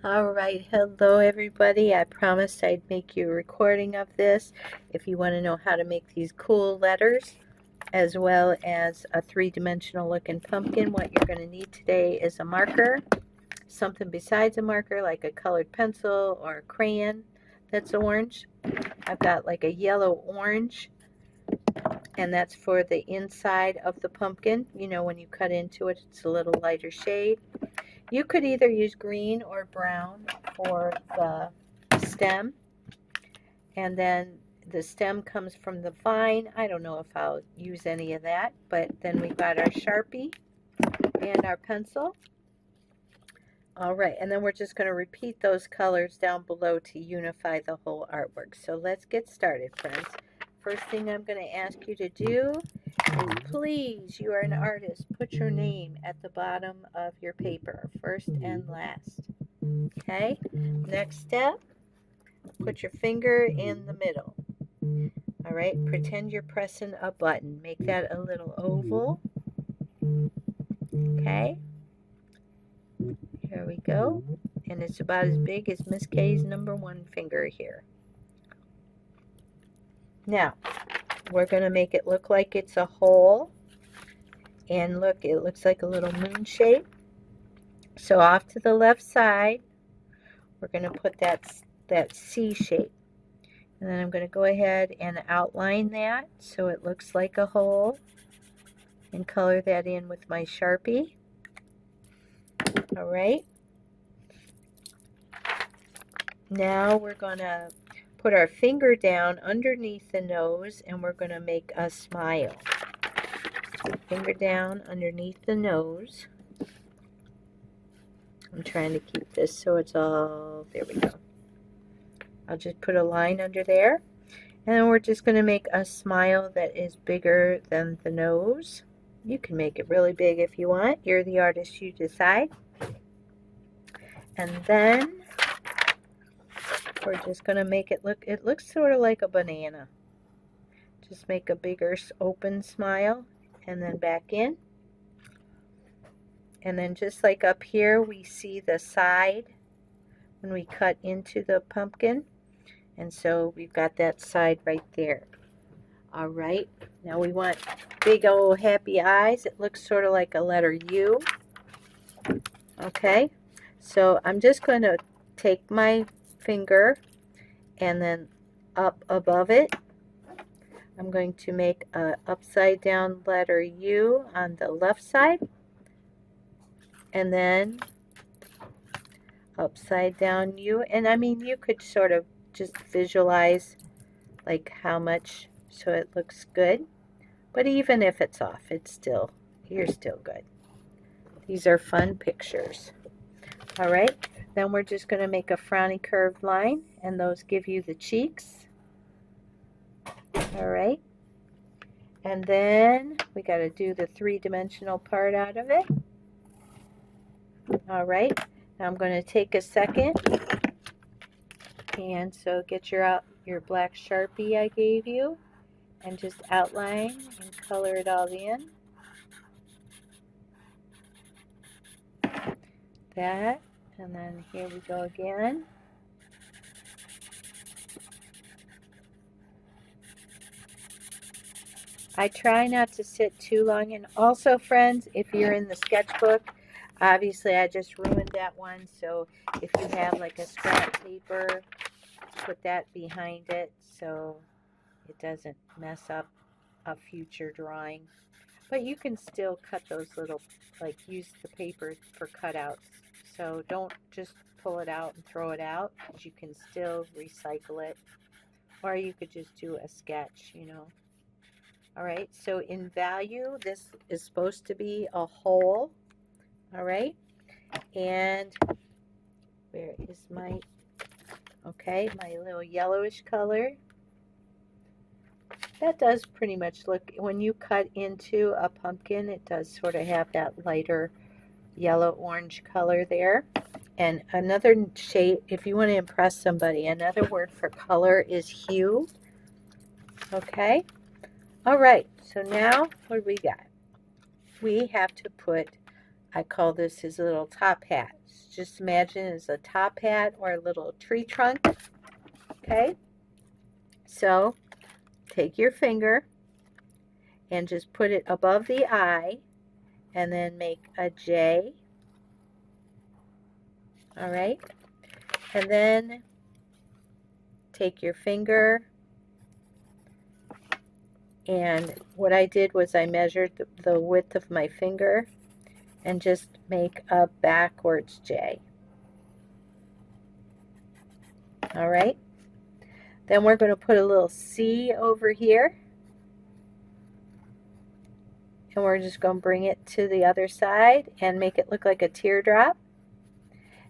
All right, hello everybody. I promised I'd make you a recording of this. If you want to know how to make these cool letters, as well as a three-dimensional looking pumpkin, what you're going to need today is a marker, something besides a marker like a colored pencil or a crayon that's orange. I've got like a yellow orange, and that's for the inside of the pumpkin. You know, when you cut into it, it's a little lighter shade. You could either use green or brown for the stem, and then the stem comes from the vine. I don't know if I'll use any of that, but then we've got our Sharpie and our pencil. All right, and then we're just going to repeat those colors down below to unify the whole artwork. So let's get started, friends. First thing I'm going to ask you to do is, please, you are an artist, put your name at the bottom of your paper, first and last. Okay, next step, put your finger in the middle. All right, pretend you're pressing a button. Make that a little oval. Okay, here we go. And it's about as big as Miss K's number 1 finger here. Now, we're going to make it look like it's a hole. And look, it looks like a little moon shape. So off to the left side, we're going to put that C shape. And then I'm going to go ahead and outline that so it looks like a hole, and color that in with my Sharpie. All right. Now we're going to put our finger down underneath the nose, and we're going to make a smile. Finger down underneath the nose. I'm trying to keep this so it's all, there we go. I'll just put a line under there. And then we're just going to make a smile that is bigger than the nose. You can make it really big if you want. You're the artist, you decide. And then we're just going to make it look, it looks sort of like a banana. Just make a bigger open smile and then back in. And then just like up here, we see the side when we cut into the pumpkin. And so we've got that side right there. All right, now we want big old happy eyes. It looks sort of like a letter U. Okay, so I'm just going to take my finger and then up above it, I'm going to make a upside down letter U on the left side, and then upside down U. And I mean, you could sort of just visualize like how much, so it looks good. But even if it's off, it's still, you're still good. These are fun pictures. All right, then we're just going to make a frowny curved line, and those give you the cheeks. All right, and then we got to do the three-dimensional part out of it. All right, now I'm going to take a second, and so get your black Sharpie I gave you, and just outline and color it all in. That, and then here we go again. I try not to sit too long, and also, friends, if you're in the sketchbook, obviously I just ruined that one, so if you have like a scrap paper, put that behind it so it doesn't mess up a future drawing. But you can still cut those little, like use the paper for cutouts. So don't just pull it out and throw it out, because you can still recycle it. Or you could just do a sketch, you know. All right, so in value, this is supposed to be a hole. All right, and where is my, okay, my little yellowish color. That does pretty much look, when you cut into a pumpkin, it does sort of have that lighter yellow-orange color there. And another shade, if you want to impress somebody, another word for color is hue. Okay. All right. So now what do we got? We have to put I call this his little top hat. Just imagine it's a top hat or a little tree trunk. Okay, so take your finger and just put it above the eye and then make a J. All right, and then take your finger, and what I did was I measured the width of my finger and just make a backwards J. All right, then we're going to put a little C over here, and we're just going to bring it to the other side and make it look like a teardrop.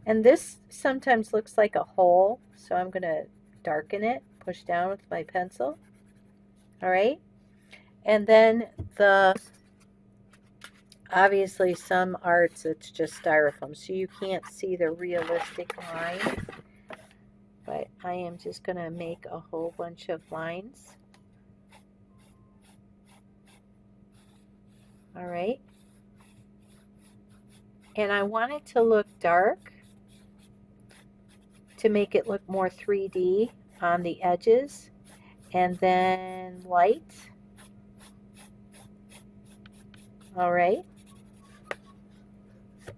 And this sometimes looks like a hole, so I'm going to darken it, push down with my pencil. All right, and then obviously some arts it's just styrofoam, so you can't see the realistic lines, but I am just going to make a whole bunch of lines. All right, and I want it to look dark to make it look more 3D on the edges, and then light. All right,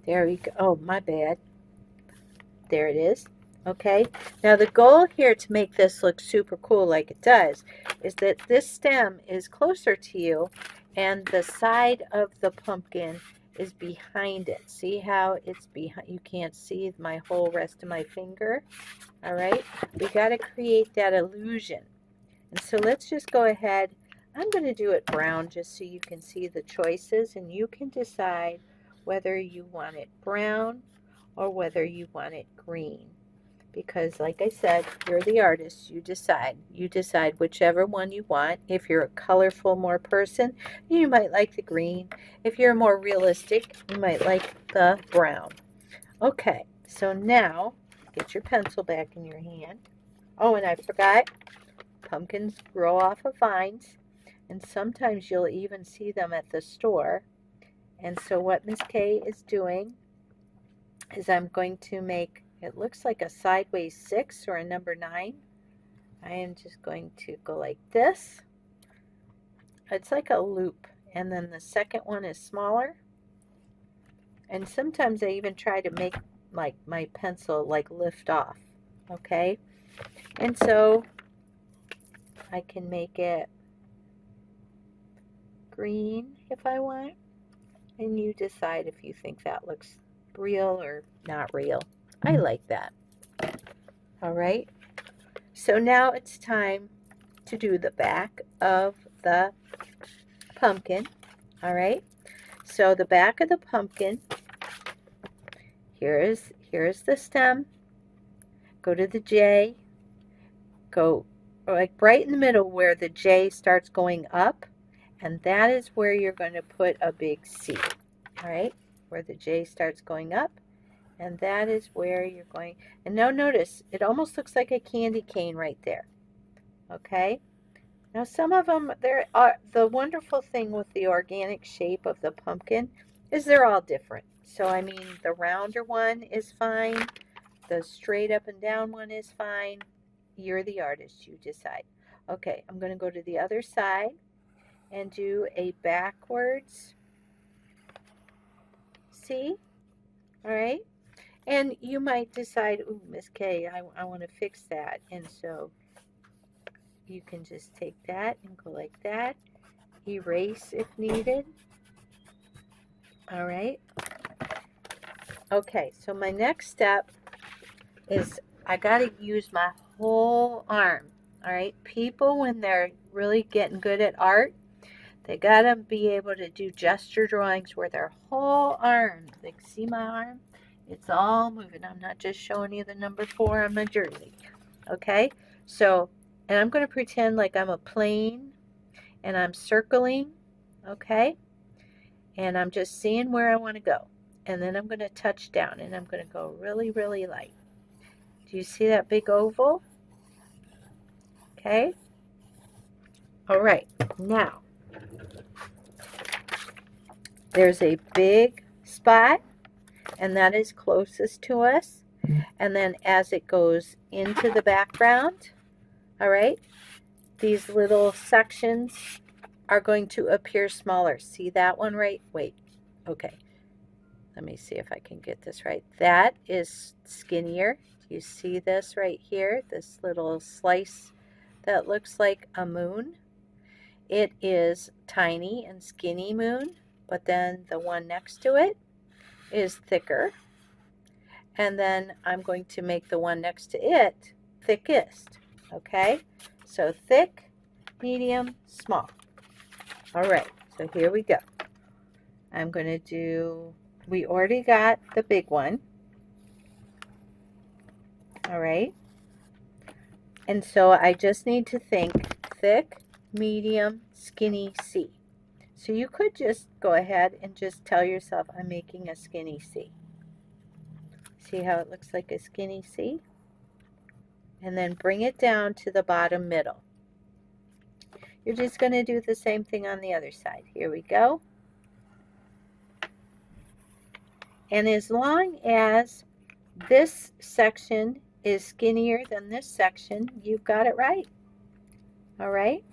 there we go. Oh, my bad. There it is. Okay, now the goal here to make this look super cool like it does is that this stem is closer to you and the side of the pumpkin is behind it. See how it's behind? You can't see my whole rest of my finger. All right, we got to create that illusion. And so let's just go ahead. I'm going to do it brown just so you can see the choices, and you can decide whether you want it brown or whether you want it green. Because like I said, you're the artist, you decide. You decide whichever one you want. If you're a colorful more person, you might like the green. If you're more realistic, you might like the brown. Okay, so now get your pencil back in your hand. Oh, and I forgot, pumpkins grow off of vines, and sometimes you'll even see them at the store. And so what Miss Kay is doing is I'm going to make, it looks like a sideways 6 or a number 9. I am just going to go like this. It's like a loop, and then the second one is smaller. And sometimes I even try to make like my pencil like lift off. Okay, and so I can make it green if I want, and you decide if you think that looks real or not real. I like that. All right, so now it's time to do the back of the pumpkin. All right, so the back of the pumpkin, here's the stem. Go to the J, go like right in the middle where the J starts going up, and that is where you're going to put a big C. All right, where the J starts going up, and that is where you're going. And now notice it almost looks like a candy cane right there. Okay, now some of them, there are, the wonderful thing with the organic shape of the pumpkin is they're all different. So I mean, the rounder one is fine, the straight up and down one is fine. You're the artist, you decide. Okay, I'm going to go to the other side and do a backwards C. All right, and you might decide, ooh, Miss Kay, I want to fix that, and so you can just take that and go like that, erase if needed. All right, okay, so my next step is I got to use my whole arm. All right, people, when they're really getting good at art, they got to be able to do gesture drawings where their whole arm, like see my arm? It's all moving. I'm not just showing you the number 4 on my jersey. Okay, so, and I'm going to pretend like I'm a plane and I'm circling, okay? And I'm just seeing where I want to go. And then I'm going to touch down, and I'm going to go really, really light. Do you see that big oval? Okay. All right. Now, there's a big spot, and that is closest to us. And then as it goes into the background, all right, these little sections are going to appear smaller. See that one, right? Wait, okay. Let me see if I can get this right. That is skinnier. Do you see this right here? This little slice that looks like a moon. It is tiny and skinny moon, but then the one next to it is thicker. And then I'm going to make the one next to it thickest. Okay? So thick, medium, small. All right, so here we go. I'm going to do, we already got the big one. All right. And so I just need to think thick, medium, skinny C. So you could just go ahead and just tell yourself, I'm making a skinny C. See how it looks like a skinny C? And then bring it down to the bottom middle. You're just going to do the same thing on the other side. Here we go. And as long as this section is skinnier than this section, you've got it right. All right?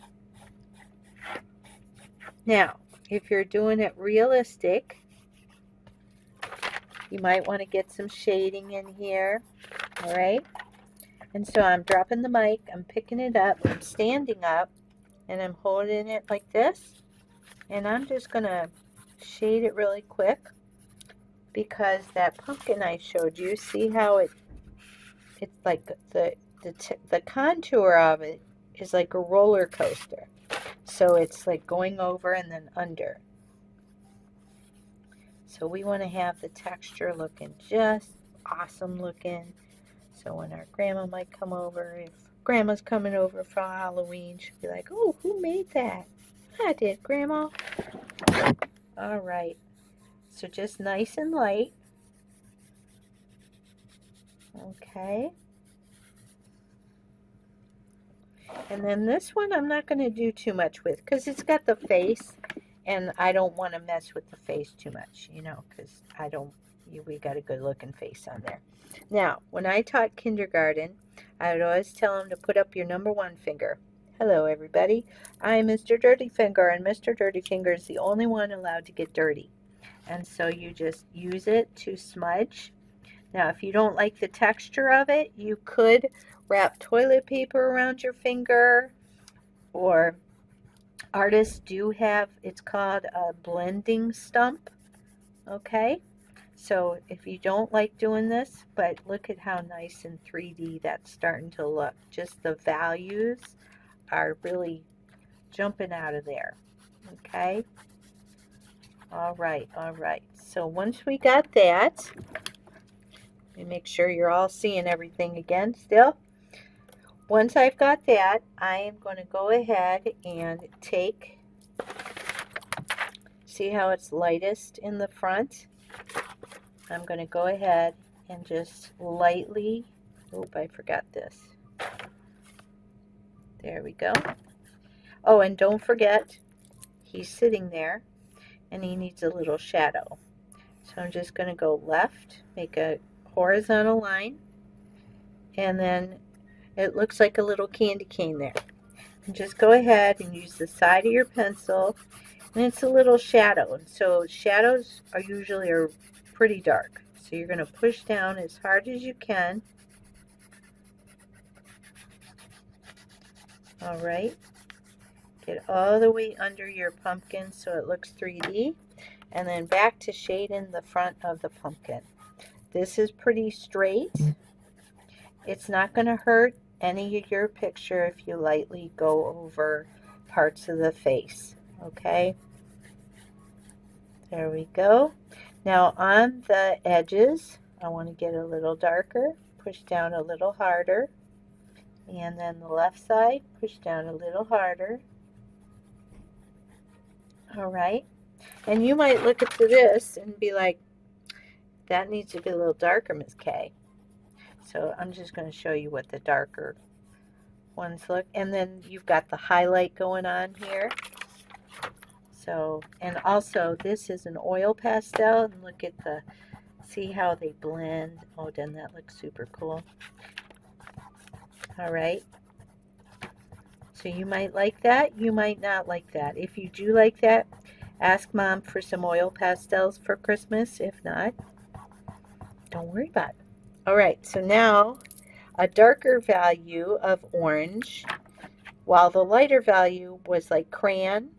Now, if you're doing it realistic, you might want to get some shading in here. All right? And so I'm dropping the mic, I'm picking it up, I'm standing up, and I'm holding it like this. And I'm just going to shade it really quick, because that pumpkin I showed you, see how it's like the contour of it is like a roller coaster. So it's like going over and then under. So we want to have the texture looking just awesome looking. So when our grandma might come over, if grandma's coming over for Halloween, she'll be like, oh, who made that? I did, Grandma. All right. So just nice and light. Okay. And then this one I'm not going to do too much with, because it's got the face, and I don't want to mess with the face too much, you know, because we got a good looking face on there. Now, when I taught kindergarten, I would always tell them to put up your number 1 finger. Hello, everybody. I am Mr. Dirty Finger, and Mr. Dirty Finger is the only one allowed to get dirty. And so you just use it to smudge. Now, if you don't like the texture of it, you could wrap toilet paper around your finger, or artists do have, it's called a blending stump. Okay, so if you don't like doing this, but look at how nice in 3D that's starting to look. Just the values are really jumping out of there. Okay, all right. So once we got that, let me make sure you're all seeing everything again still. Once I've got that, I am going to go ahead and take, see how it's lightest in the front? I'm going to go ahead and just lightly, oop, I forgot this. There we go. Oh, and don't forget, he's sitting there and he needs a little shadow. So I'm just going to go left, make a horizontal line, and then it looks like a little candy cane there. And just go ahead and use the side of your pencil, and it's a little shadow. And so shadows are usually pretty dark. So you're going to push down as hard as you can. All right. Get all the way under your pumpkin so it looks 3D. And then back to shading the front of the pumpkin. This is pretty straight. It's not going to hurt any of your picture if you lightly go over parts of the face. Okay, there we go. Now on the edges, I want to get a little darker, push down a little harder, and then the left side, push down a little harder. All right, and you might look at this and be like, that needs to be a little darker, Ms. K. So I'm just going to show you what the darker ones look. And then you've got the highlight going on here. So, and also this is an oil pastel, and look at the, see how they blend. Oh, doesn't that look super cool? All right. So you might like that, you might not like that. If you do like that, ask Mom for some oil pastels for Christmas. If not, don't worry about it. All right, so now a darker value of orange, while the lighter value was like crayon,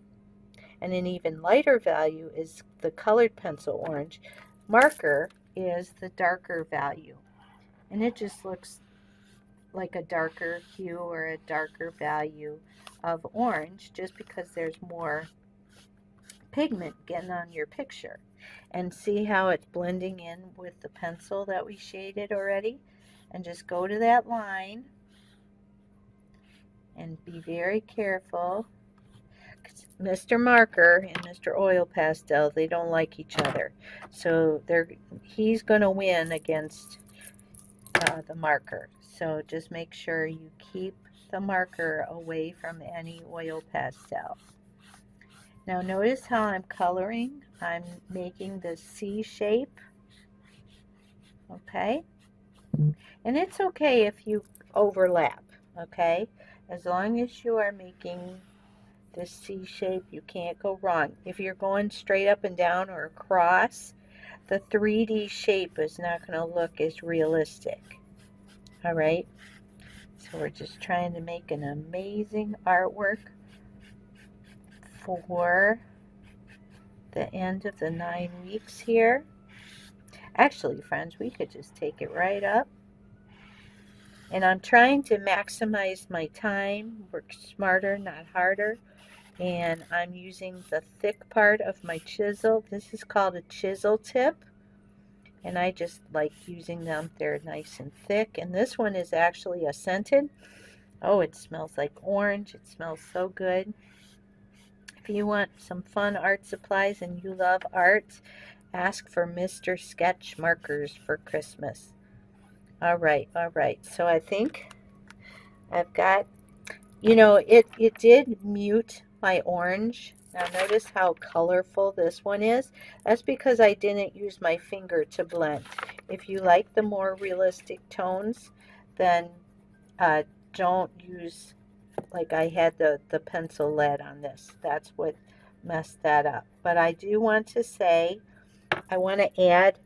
and an even lighter value is the colored pencil orange. Marker is the darker value, and it just looks like a darker hue or a darker value of orange just because there's more pigment getting on your picture. And see how it's blending in with the pencil that we shaded already? And just go to that line and be very careful. Mr. Marker and Mr. Oil Pastel, they don't like each other. So he's going to win against the marker. So just make sure you keep the marker away from any oil pastel. Now notice how I'm coloring. I'm making the C shape. Okay? And it's okay if you overlap. Okay? As long as you are making this C shape, you can't go wrong. If you're going straight up and down or across, the 3D shape is not going to look as realistic. All right? So we're just trying to make an amazing artwork for the end of the 9 weeks here. Actually, friends, we could just take it right up. And I'm trying to maximize my time, work smarter, not harder. And I'm using the thick part of my chisel. This is called a chisel tip. And I just like using them. They're nice and thick. And this one is actually a scented. Oh, it smells like orange. It smells so good. If you want some fun art supplies and you love art, ask for Mr. Sketch markers for Christmas. All right. So I think I've got, you know, it did mute my orange. Now notice how colorful this one is. That's because I didn't use my finger to blend. If you like the more realistic tones, then don't use, like I had the pencil lead on this. That's what messed that up. But I do want to say, I want to add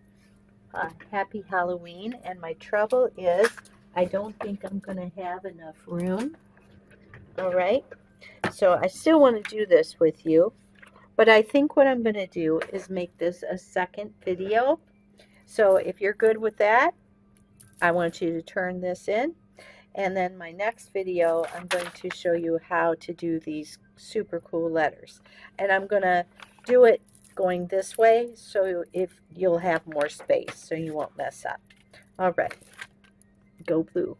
Happy Halloween, and my trouble is I don't think I'm going to have enough room. All right, so I still want to do this with you, but I think what I'm going to do is make this a second video. So if you're good with that, I want you to turn this in, and then my next video I'm going to show you how to do these super cool letters, and I'm going to do it going this way, so if you'll have more space so you won't mess up. All right, go blue.